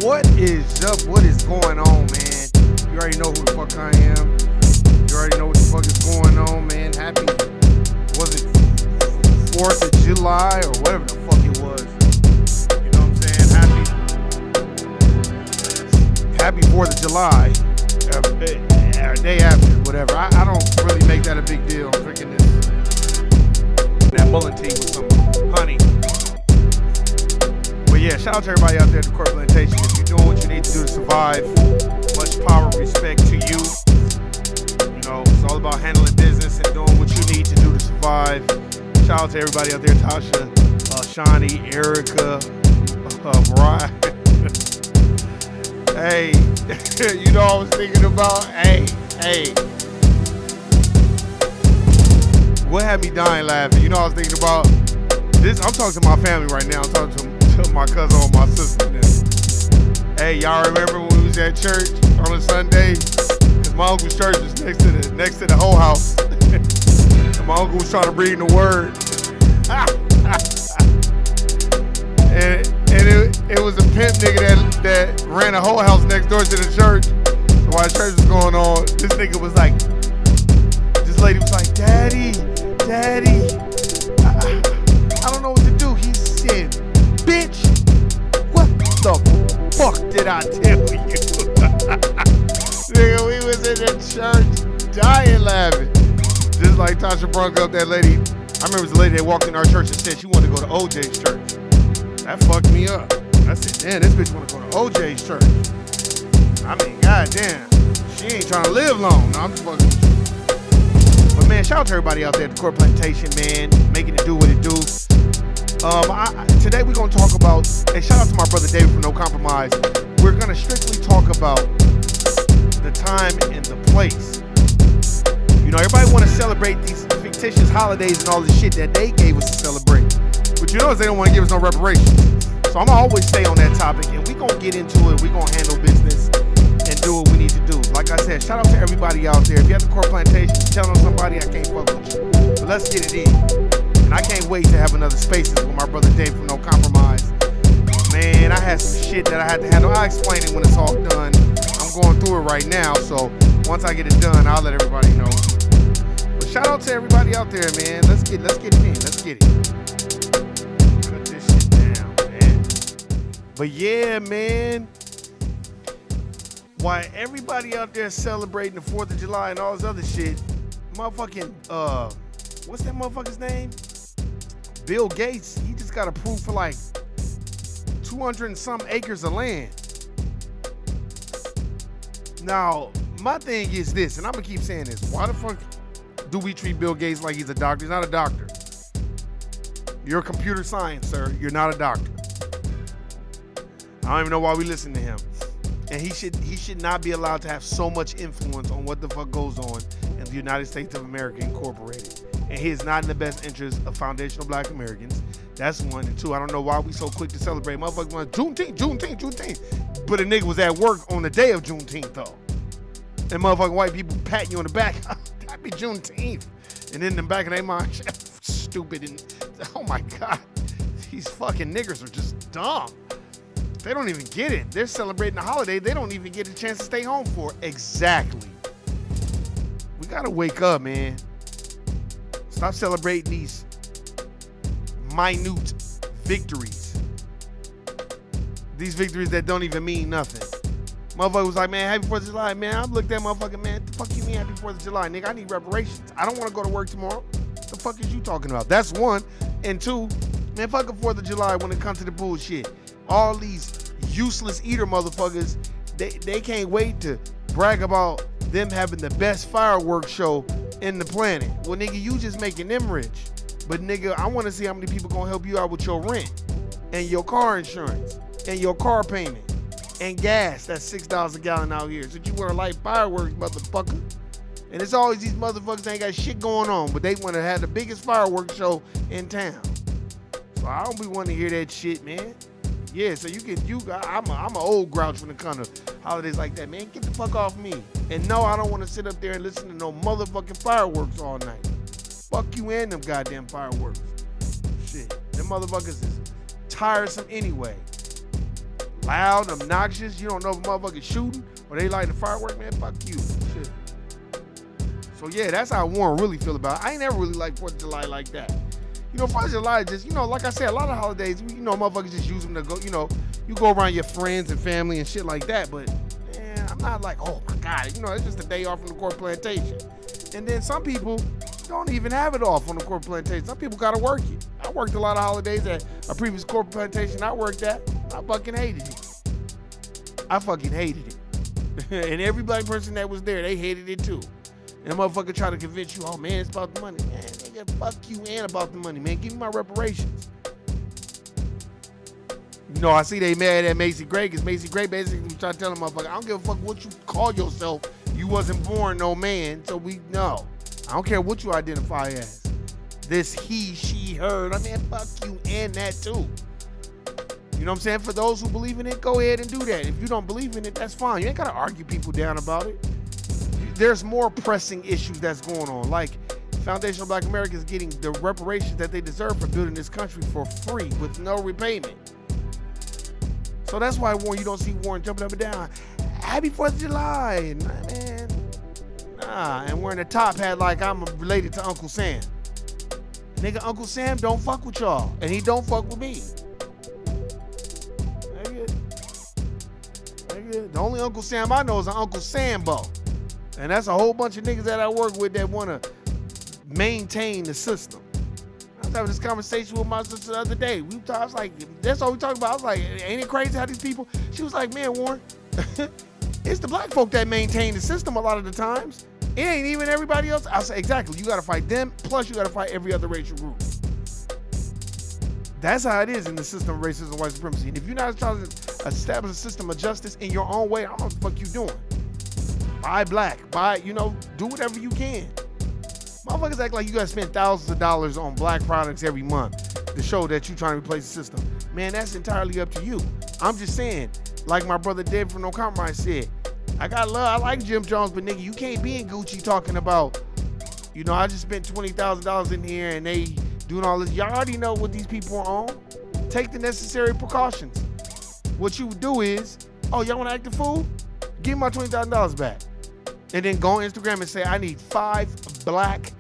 What is up? What is going on, man? You already know who the fuck I am. You already know what the fuck is going on, man. Happy, was it 4th of July or whatever the fuck it was? You know what I'm saying? Happy 4th of July. Or day after, whatever. I don't really make that a big deal. I'm drinking that mullen tea with some honey. But yeah, shout out to everybody out there at the Court Plantation. If you're doing what you need to do to survive, much power and respect to you. You know, it's all about handling business and doing what you need to do to survive. Shout out to everybody out there, Tasha, Shawnee, Erica, Mariah. Hey, you know what I was thinking about? Hey. What had me dying laughing? You know what I was thinking about? This, I'm talking to my family right now. I'm talking to my cousin or my sister. Hey, y'all remember when we was at church on a Sunday? Cause my uncle's church was next to the whole house. And my uncle was trying to bring the word. and it was a pimp nigga that ran a whole house next door to the church. So while the church was going on, this nigga was like, this lady was like, Daddy, I don't know what to do. He said, bitch, what the fuck did I tell you? Nigga, we was in the church dying laughing. Just like Tasha brung up that lady. I remember it was a lady that walked in our church and said she wanted to go to OJ's church. That fucked me up. I said, damn, this bitch want to go to OJ's church. I mean, goddamn, she ain't trying to live long. No, I'm just fucking with you. But man, shout out to everybody out there at the Court Plantation, man, making it do what it do. Today we're gonna talk about, and shout out to my brother David from No Compromise. We're gonna strictly talk about the time and the place. You know, everybody wanna celebrate these fictitious holidays and all the shit that they gave us to celebrate. But you notice they don't wanna give us no reparations. So I'm gonna always stay on that topic, and we're gonna get into it. We're gonna handle business and do what we need to do. Like I said, shout out to everybody out there. If you have the Court Plantation, tell them somebody I can't fuck with you. But let's get it in. And I can't wait to have another Spaces with my brother Dave from No Compromise. Man, I had some shit that I had to handle. I'll explain it when it's all done. I'm going through it right now, so once I get it done, I'll let everybody know. But shout out to everybody out there, man. Let's get it in. Let's get it. Cut this shit down, man. But yeah, man. While everybody out there celebrating the 4th of July and all this other shit, motherfucking, what's that motherfucker's name? Bill Gates, he just got approved for like 200 and some acres of land. Now, my thing is this, and I'm gonna keep saying this. Why the fuck do we treat Bill Gates like he's a doctor? He's not a doctor. You're a computer science, sir. You're not a doctor. I don't even know why we listen to him. And he should not be allowed to have so much influence on what the fuck goes on in the United States of America Incorporated. And he is not in the best interest of foundational black Americans. That's one. And two, I don't know why we so quick to celebrate. Motherfuckers want Juneteenth. But a nigga was at work on the day of Juneteenth, though. And motherfucking white people patting you on the back. Happy Juneteenth. And in the back of their mind, stupid. And oh my God, these fucking niggers are just dumb. They don't even get it. They're celebrating the holiday. They don't even get a chance to stay home for it. Exactly. We gotta wake up, man. Stop celebrating these minute victories. These victories that don't even mean nothing. Motherfucker was like, man, happy 4th of July. Man, I looked at motherfucker, man, the fuck you mean happy 4th of July? Nigga, I need reparations. I don't want to go to work tomorrow. The fuck is you talking about? That's one. And two, man, fuck the 4th of July when it comes to the bullshit. All these useless eater motherfuckers, they can't wait to brag about them having the best fireworks show in the planet. Well, nigga, you just making them rich. But nigga, I want to see how many people gonna help you out with your rent and your car insurance and your car payment and gas. That's $6 a gallon out here. So you want to light fireworks, motherfucker. And it's always these motherfuckers ain't got shit going on, but they want to have the biggest fireworks show in town. So I don't be wanting to hear that shit, man. Yeah, so I'm an old grouch when it comes to holidays like that, man. Get the fuck off me. And no, I don't want to sit up there and listen to no motherfucking fireworks all night. Fuck you and them goddamn fireworks. Shit, them motherfuckers is tiresome anyway. loud, obnoxious. You don't know if a motherfucker's shooting or they lighting the firework, man. Fuck you. Shit. So yeah, that's how Warren really feel about it. I ain't never really liked 4th of July like that. You know, 4th of July just, you know, like I said, a lot of holidays, you know, motherfuckers just use them to go, you know, you go around your friends and family and shit like that. But man, I'm not like, oh my God, you know, it's just a day off from the court plantation. And then some people don't even have it off on the court plantation. Some people gotta work it. I worked a lot of holidays at a previous court plantation I worked at. I fucking hated it. I fucking hated it. And every black person that was there, they hated it too. And the motherfucker try to convince you, oh man, it's about the money. Man, nigga, fuck you and about the money, man. Give me my reparations. You know, I see they mad at Macy Gray because Macy Gray basically trying to tell them, motherfucker, I don't give a fuck what you call yourself. You wasn't born no man, so we know. I don't care what you identify as. This he, she, her. I mean, fuck you and that too. You know what I'm saying? For those who believe in it, go ahead and do that. If you don't believe in it, that's fine. You ain't gotta argue people down about it. There's more pressing issues that's going on. Like, Foundation of Black America is getting the reparations that they deserve for building this country for free with no repayment. So that's why, Warren, you don't see Warren jumping up and down. Happy 4th of July. Nah, man. Nah. And wearing the top hat like I'm related to Uncle Sam. Nigga, Uncle Sam don't fuck with y'all. And he don't fuck with me. Nigga. The only Uncle Sam I know is an Uncle Sambo. And that's a whole bunch of niggas that I work with that want to maintain the system. I was having this conversation with my sister the other day. I was like, that's all we talked about. I was like, ain't it crazy how these people? She was like, man, Warren, it's the black folk that maintain the system a lot of the times. It ain't even everybody else. I said, exactly. You got to fight them. Plus, you got to fight every other racial group. That's how it is in the system of racism and white supremacy. And if you're not trying to establish a system of justice in your own way, I don't know what the fuck you doing. Buy black, you know, do whatever you can. Motherfuckers act like you gotta spend thousands of dollars on black products every month to show that you're trying to replace the system. Man, that's entirely up to you. I'm just saying, like my brother Dave from No Compromise said, I like Jim Jones, but nigga, you can't be in Gucci talking about, you know, I just spent $20,000 in here and they doing all this. Y'all already know what these people are on. Take the necessary precautions. What you would do is, oh, y'all wanna act a fool? Give me my $20,000 back. And then go on Instagram and say, I need 5 black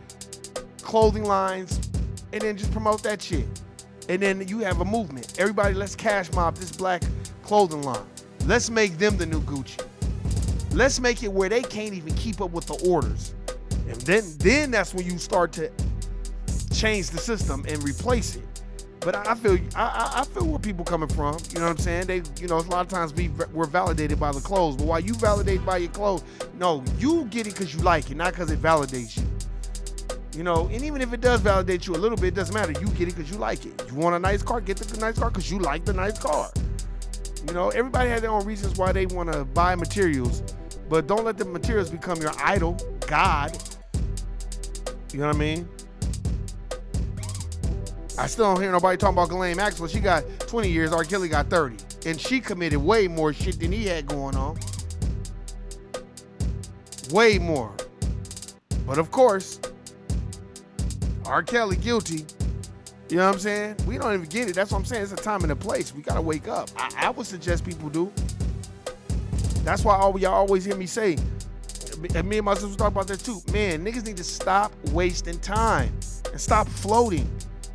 clothing lines, and then just promote that shit. And then you have a movement. Everybody, let's cash mob this black clothing line. Let's make them the new Gucci. Let's make it where they can't even keep up with the orders. And then that's when you start to change the system and replace it. But I feel where people coming from. You know what I'm saying? They, you know, a lot of times we're validated by the clothes. But while you validate by your clothes, no, you get it because you like it, not because it validates you. You know, and even if it does validate you a little bit, it doesn't matter. You get it because you like it. You want a nice car, get the nice car because you like the nice car. You know, everybody has their own reasons why they want to buy materials, but don't let the materials become your idol, God. You know what I mean? I still don't hear nobody talking about Ghislaine Maxwell. She got 20 years, R. Kelly got 30. And she committed way more shit than he had going on. Way more. But of course, R. Kelly guilty. You know what I'm saying? We don't even get it. That's what I'm saying. It's a time and a place. We gotta wake up. I would suggest people do. That's why y'all always hear me say, and me and my sister talk about that too. Man, niggas need to stop wasting time and stop floating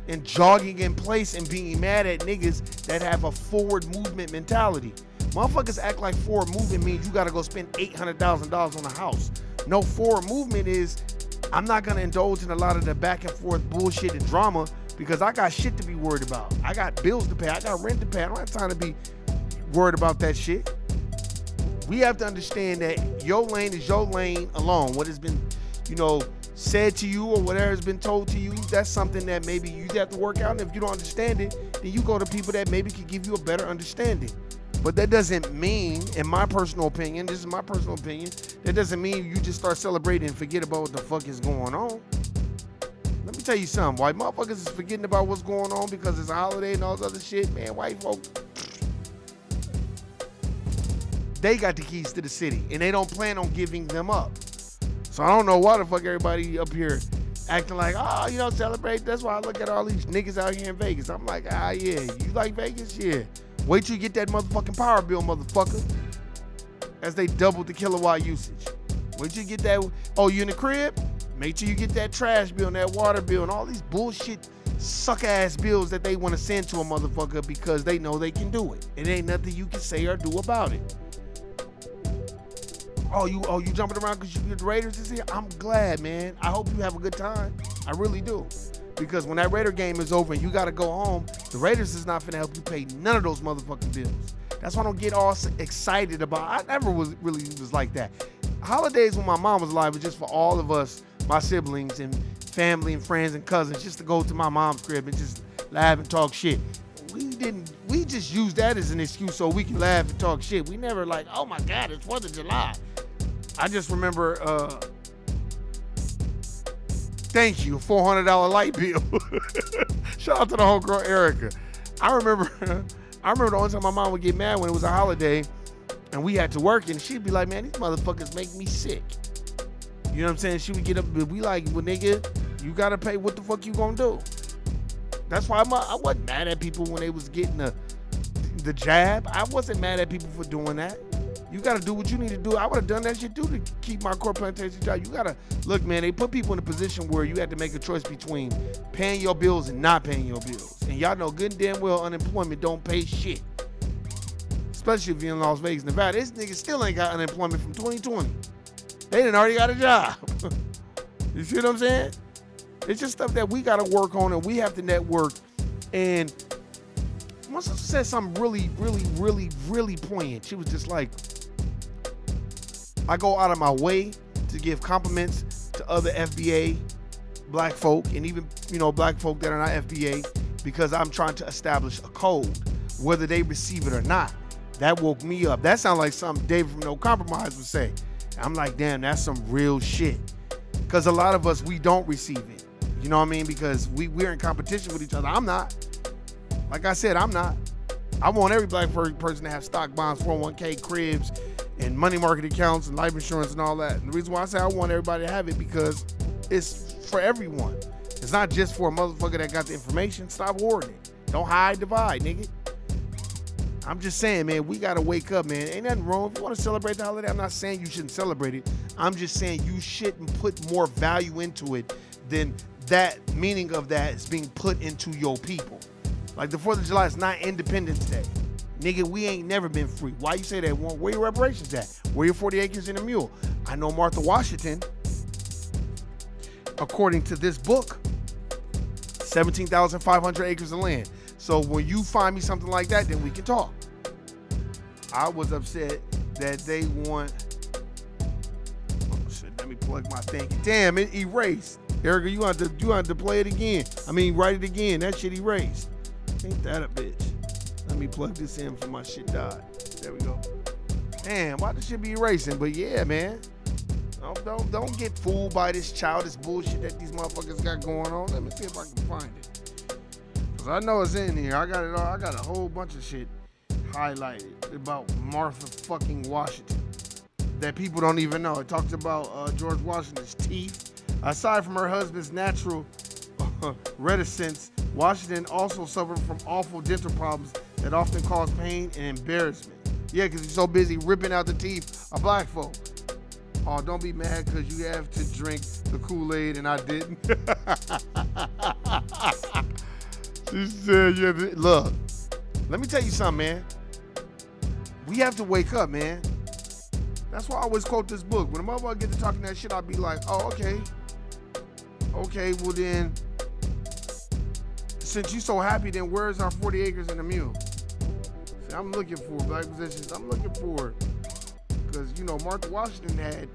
and jogging in place and being mad at niggas that have a forward movement mentality. Motherfuckers act like forward movement means you gotta go spend $800,000 on a house. No, forward movement is, I'm not gonna indulge in a lot of the back and forth bullshit and drama because I got shit to be worried about. I got bills to pay, I got rent to pay. I don't have time to be worried about that shit. We have to understand that your lane is your lane alone. What has been, you know, said to you or whatever has been told to you, that's something that maybe you have to work out. And if you don't understand it, then you go to people that maybe can give you a better understanding. But that doesn't mean, in my personal opinion, this is my personal opinion, that doesn't mean you just start celebrating and forget about what the fuck is going on. Let me tell you something. White motherfuckers is forgetting about what's going on because it's a holiday and all this other shit, man. White folk, they got the keys to the city and they don't plan on giving them up. So I don't know why the fuck everybody up here acting like, oh, you don't celebrate. That's why I look at all these niggas out here in Vegas. I'm like, yeah, you like Vegas? Yeah. Wait till you get that motherfucking power bill, motherfucker. As they doubled the kilowatt usage. Wait till you get that. Oh, you in the crib? Make sure you get that trash bill and that water bill and all these bullshit suck-ass bills that they want to send to a motherfucker because they know they can do it. It ain't nothing you can say or do about it. Oh, you jumping around because the Raiders is here? I'm glad, man. I hope you have a good time. I really do. Because when that Raider game is over and you got to go home, the Raiders is not finna help you pay none of those motherfucking bills. That's why I don't get all excited about. I never was like that. Holidays when my mom was alive was just for all of us, my siblings and family and friends and cousins, just to go to my mom's crib and just laugh and talk shit. We just used that as an excuse so we can laugh and talk shit. We never like, oh my God, it's 4th of July. I just remember, thank you, $400 light bill. Shout out to the homegirl Erica. I remember the only time my mom would get mad when it was a holiday and we had to work, and she'd be like, man, these motherfuckers make me sick. You know what I'm saying? She would get up and be like, well, nigga, you gotta pay. What the fuck you gonna do? That's why I wasn't mad at people when they was getting the jab. I wasn't mad at people for doing that. You gotta do what you need to do. I would have done that shit too to keep my core plantation job. You gotta look, man. They put people in a position where you had to make a choice between paying your bills and not paying your bills. And y'all know good and damn well unemployment don't pay shit. Especially if you're in Las Vegas, Nevada. This nigga still ain't got unemployment from 2020. They done already got a job. You see what I'm saying? It's just stuff that we got to work on, and we have to network. And my sister said something really, really, really, really poignant. She was just like, I go out of my way to give compliments to other FBA black folk, and even, black folk that are not FBA, because I'm trying to establish a code, whether they receive it or not. That woke me up. That sounds like something David from No Compromise would say. I'm like, damn, that's some real shit. Because a lot of us, we don't receive it. You know what I mean? Because we're in competition with each other. I'm not. Like I said, I'm not. I want every black person to have stock bonds, 401k, cribs, and money market accounts, and life insurance and all that. And the reason why I say I want everybody to have it, because it's for everyone. It's not just for a motherfucker that got the information. Stop hoarding it. Don't hide, divide, nigga. I'm just saying, man, we gotta wake up, man. Ain't nothing wrong. If you want to celebrate the holiday, I'm not saying you shouldn't celebrate it. I'm just saying you shouldn't put more value into it than that meaning of that is being put into your people. Like the 4th of July is not Independence Day. Nigga, we ain't never been free. Why you say that? Where your reparations at? Where your 40 acres and a mule? I know Martha Washington, according to this book, 17,500 acres of land. So when you find me something like that, then we can talk. I was upset that they want. Oh shit! Let me plug my thing. Damn, it erased. Erica, you have to play it again. Write it again. That shit erased. Ain't that a bitch? Let me plug this in before my shit died. There we go. Damn, why this shit be erasing? But yeah, man. Don't get fooled by this childish bullshit that these motherfuckers got going on. Let me see if I can find it. Cause I know it's in here. I got it all. I got a whole bunch of shit highlighted about Martha fucking Washington that people don't even know. It talks about George Washington's teeth. Aside from her husband's natural reticence, Washington also suffered from awful dental problems that often cause pain and embarrassment. Yeah, because he's so busy ripping out the teeth of black folk. Oh, don't be mad because you have to drink the Kool-Aid and I didn't. She said, yeah, look, let me tell you something, man. We have to wake up, man. That's why I always quote this book. When a motherfucker get to talking that shit, I'll be like, oh, okay. Okay, well then, since you so happy, then where's our 40 acres and a mule? See, I'm looking for black positions. I'm looking for, because, Martha Washington had,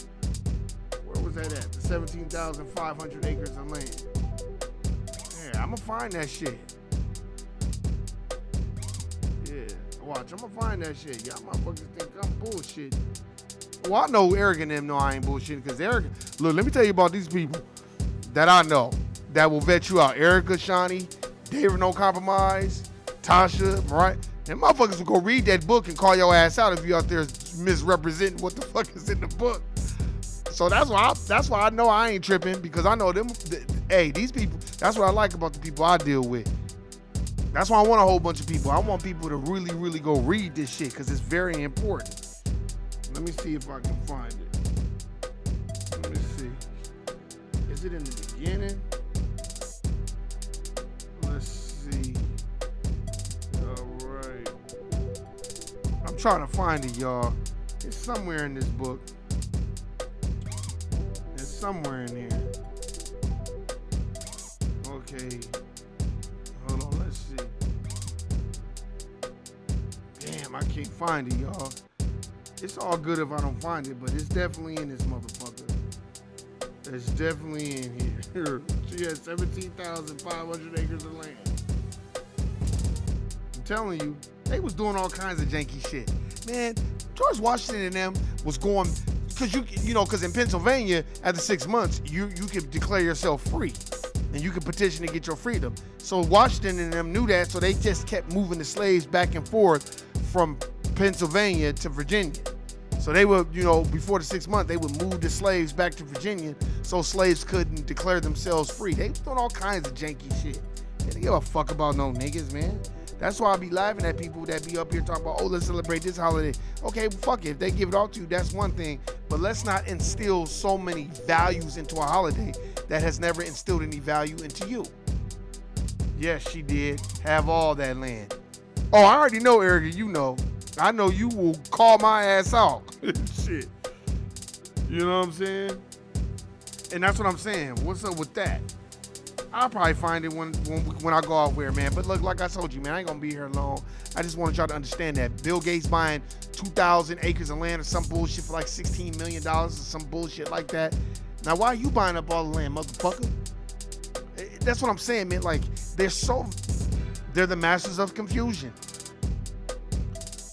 where was that at? The 17,500 acres of land. Yeah, I'm going to find that shit. Yeah, watch, I'm going to find that shit. Y'all motherfuckers think I'm bullshit. Well, I know Eric and them know I ain't bullshitting, because Eric, look, let me tell you about these people that I know that will vet you out. Erica, Shawnee, David No Compromise, Tasha, right? And motherfuckers will go read that book and call your ass out if you out there misrepresenting what the fuck is in the book. So that's why I know I ain't tripping, because I know them. Hey, these people. That's what I like about the people I deal with. That's why I want a whole bunch of people. I want people to really, really go read this shit because it's very important. Let me see if I can find it. Let me see. Is it in the beginning? Let's see. All right. I'm trying to find it, y'all. It's somewhere in this book. It's somewhere in here. Okay. Hold on, let's see. Damn, I can't find it, y'all. It's all good if I don't find it, but it's definitely in this motherfucker. It's definitely in here. She has 17,500 acres of land. I'm telling you, they was doing all kinds of janky shit. Man, George Washington and them was going, because in Pennsylvania, after 6 months, you could declare yourself free. And you could petition to get your freedom. So Washington and them knew that, so they just kept moving the slaves back and forth from Pennsylvania to Virginia. So they would, before the 6 months, they would move the slaves back to Virginia so slaves couldn't declare themselves free. They was doing all kinds of janky shit. They didn't give a fuck about no niggas, man. That's why I be laughing at people that be up here talking about, oh, let's celebrate this holiday. Okay, well, fuck it. If they give it all to you, that's one thing. But let's not instill so many values into a holiday that has never instilled any value into you. Yes, she did have all that land. Oh, I already know, Erica, you know. I know you will call my ass out. Shit. You know what I'm saying? And that's what I'm saying. What's up with that? I'll probably find it when I go out there, man. But look, like I told you, man, I ain't gonna be here long. I just wanted y'all to understand that Bill Gates buying 2,000 acres of land or some bullshit for like $16 million or some bullshit like that. Now, why are you buying up all the land, motherfucker? That's what I'm saying, man. Like, they're the masters of confusion.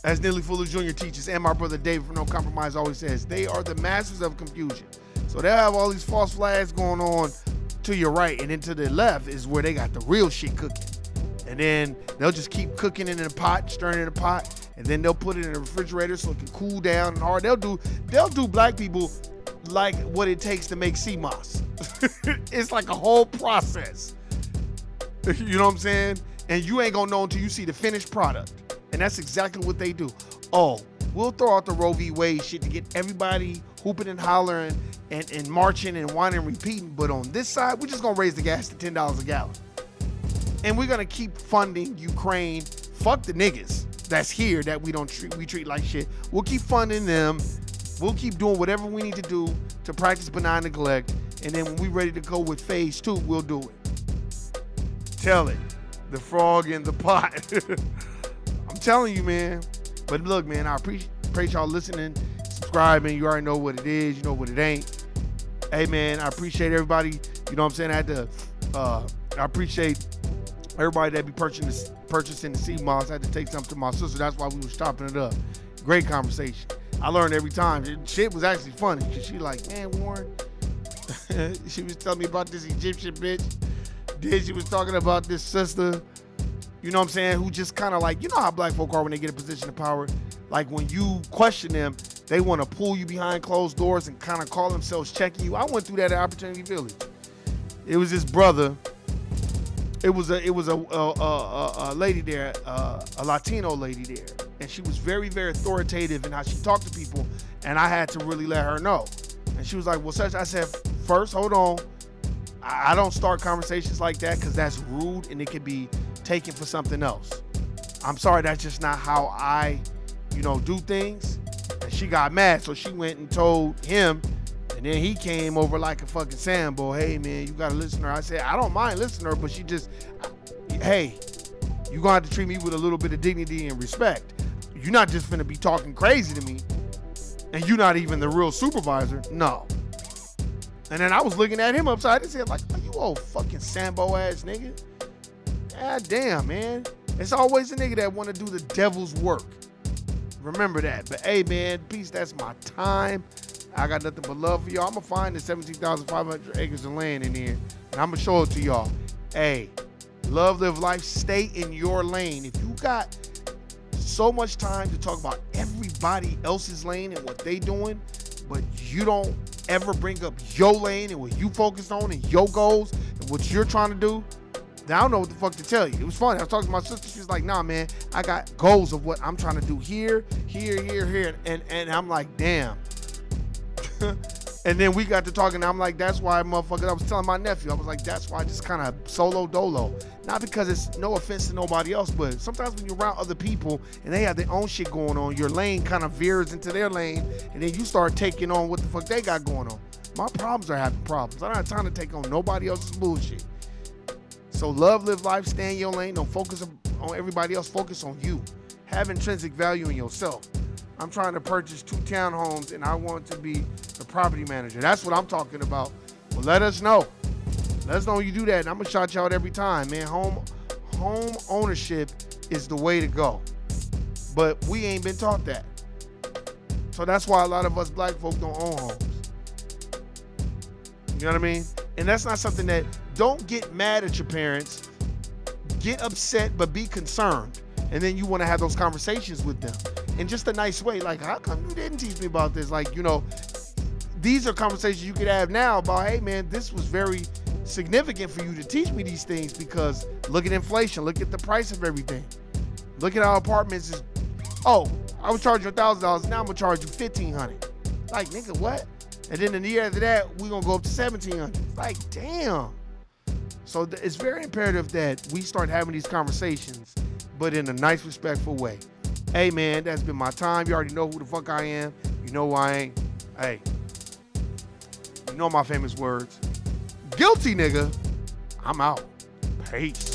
As Neely Fuller Jr. teaches, and my brother David from No Compromise always says, they are the masters of confusion. So they'll have all these false flags going on to your right, and then to the left is where they got the real shit cooking. And then they'll just keep cooking it in a pot, stirring it in a pot, and then they'll put it in the refrigerator so it can cool down and hard. They'll do black people like what it takes to make sea moss. It's like a whole process. You know what I'm saying? And you ain't gonna know until you see the finished product. And that's exactly what they do. Oh, we'll throw out the Roe v. Wade shit to get everybody hooping and hollering and marching and whining and repeating. But on this side, we're just gonna raise the gas to $10 a gallon. And we're gonna keep funding Ukraine. Fuck the niggas that's here that we treat like shit. We'll keep funding them. We'll keep doing whatever we need to do to practice benign neglect. And then when we're ready to go with phase 2, we'll do it. Tell it. The frog in the pot. I'm telling you, man. But look, man, I appreciate y'all listening, subscribing. You already know what it is. You know what it ain't. Hey, man, I appreciate everybody. You know what I'm saying? I appreciate everybody that be purchasing the sea moss. I had to take something to my sister. That's why we was chopping it up. Great conversation. I learned every time. Shit was actually funny. She like, man, Warren. She was telling me about this Egyptian bitch. Then she was talking about this sister, you know what I'm saying, who just kind of like, you know how black folk are when they get a position of power? Like when you question them, they want to pull you behind closed doors and kind of call themselves checking you. I went through that at Opportunity Village. It was his brother. It was a lady there, a Latino lady there. And she was very, very authoritative in how she talked to people. And I had to really let her know. And she was like, well, such, I said, first, hold on. I don't start conversations like that because that's rude and it could be taken for something else. I'm sorry, that's just not how I, do things. And she got mad, so she went and told him, and then he came over like a fucking Sambo. Hey, man, you got to listen to her. I said, I don't mind listening to her, but she just, hey, you're going to have to treat me with a little bit of dignity and respect. You're not just finna be talking crazy to me, and you're not even the real supervisor. No. And then I was looking at him upside his head like, are you old fucking Sambo ass nigga? God damn, man. It's always a nigga that want to do the devil's work. Remember that. But hey, man, peace. That's my time. I got nothing but love for y'all. I'm going to find the 17,500 acres of land in here, and I'm going to show it to y'all. Hey, love, live life. Stay in your lane. If you got so much time to talk about everybody else's lane and what they doing, but you don't ever bring up your lane and what you focus on and your goals and what you're trying to do, I don't know what the fuck to tell you. It was funny. I was talking to my sister. She was like, nah, man, I got goals of what I'm trying to do here. And I'm like, damn. And then we got to talking, and I'm like, that's why, motherfucker, I was telling my nephew, I was like, that's why I just kind of solo dolo. Not because it's no offense to nobody else, but sometimes when you're around other people and they have their own shit going on, your lane kind of veers into their lane, and then you start taking on what the fuck they got going on. My problems are having problems. I don't have time to take on nobody else's bullshit. So love, live life, stay in your lane. Don't focus on everybody else. Focus on you. Have intrinsic value in yourself. I'm trying to purchase 2 townhomes and I want to be the property manager. That's what I'm talking about. Well, let us know. Let us know when you do that. And I'm going to shout you out every time, man. Home ownership is the way to go. But we ain't been taught that. So that's why a lot of us black folk don't own homes. You know what I mean? And that's not something that, don't get mad at your parents. Get upset, but be concerned. And then you want to have those conversations with them in just a nice way. Like, how come you didn't teach me about this? Like, you know, these are conversations you could have now about, hey, man, this was very significant for you to teach me these things because look at inflation. Look at the price of everything. Look at how apartments is, oh, I was charging you $1,000. Now I'm going to charge you $1,500. Like, nigga, what? And then in the year after that, we're going to go up to $1,700. Like, damn. So it's very imperative that we start having these conversations, but in a nice, respectful way. Hey, man, that's been my time. You already know who the fuck I am. You know who I ain't. Hey, you know my famous words. Guilty, nigga. I'm out. Peace.